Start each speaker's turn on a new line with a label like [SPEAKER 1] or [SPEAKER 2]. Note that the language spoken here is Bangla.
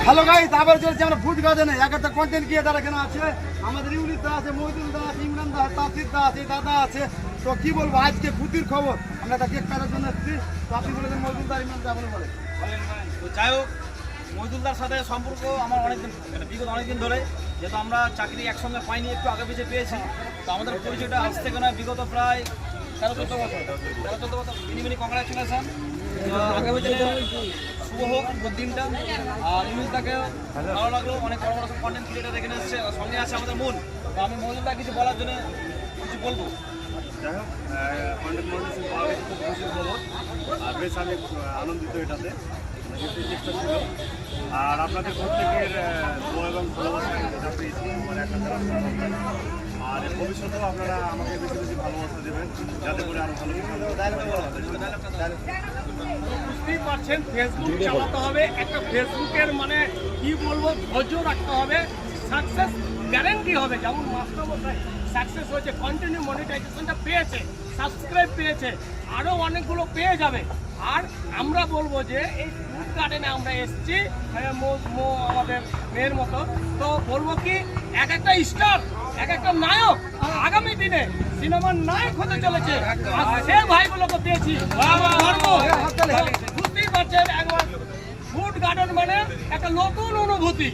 [SPEAKER 1] হ্যালো গাইস, আবার চলছে আমরা ফুড গার্ডেনে একটা কন্টেন্ট ক্রিয়েটার এখানে আছে। আমাদের ইউনিট দা আছে, মহিদুল দা আছে, ইমরান দা, তাসির দা আছে, দাদা আছে। তো কি বলবো, আজকে পুতির খবর আমরা একটা কেক কাটার জন্য এসেছি। তো আপনি বলেছেন মহিদুল দা, ইমরান দা বলে বলে।
[SPEAKER 2] তো যাই হোক, মহিদুলদার সাথে সম্পর্ক আমার অনেকদিন, বিগত অনেকদিন ধরে, যেহেতু আমরা চাকরি একসঙ্গে পাইনি, একটু আগে পিছিয়ে পেয়েছি। তো আমাদের পরিচয়টা আজ থেকে নয়, বিগত প্রায় 13-14 বছর। Mini congratulation. আগে পিছিয়ে শুভ হোক দিনটা। আর ইউনিটটাকে ভালো লাগলো, অনেক বড় বড় কন্টেন্ট ক্রিয়েটার এখানে এসছে, সঙ্গে আছে আমাদের মন। তো আমি মহিদুলদা কিছু বলার জন্য কিছু বলবো।
[SPEAKER 3] যাই হোক, কন্টেন্ট মনিটাইজেশন পাওয়া গেছে, খুব খুশির খবর। আর বেশ আমি আনন্দিত এটাতে, যেহেতু চেষ্টা ছিল। আর আপনাদের প্রত্যেকের দোয়া এবং ভালোবাসা যেটা পেয়েছি আমার একটা আর ভবিষ্যতেও আপনারা আমাকে বেশি বেশি ভালোবাসা দেবেন, যাতে করে আরও ভালো
[SPEAKER 4] বুঝতেই পারছেন, ফেসবুক চালাতে হবে, একটা ফেসবুকের মানে কি বলবো, ধৈর্য রাখতে হবে। সাকসেস গ্যারান্টি হবে। যেমন মাস্টারমশাই সাকসেস হয়েছে, কন্টিনিউ মনিটাইজেশনটা পেয়েছে, সাবস্ক্রাইব পেয়েছে, আরও অনেকগুলো পেয়ে যাবে। আর আমরা বলবো যে এই ফুড গার্ডেনে আমরা এসেছি আমাদের মেয়ের মতো। তো বলবো কি, এক একটা স্টার, এক একটা নায়ক আগামী দিনে সিনেমার নায়ক হতে চলেছে। আর সে ভাইগুলোকে পেয়েছি, বুঝতেই পারছেন। একবার ফুড গার্ডেন মানে একটা নতুন অনুভূতি।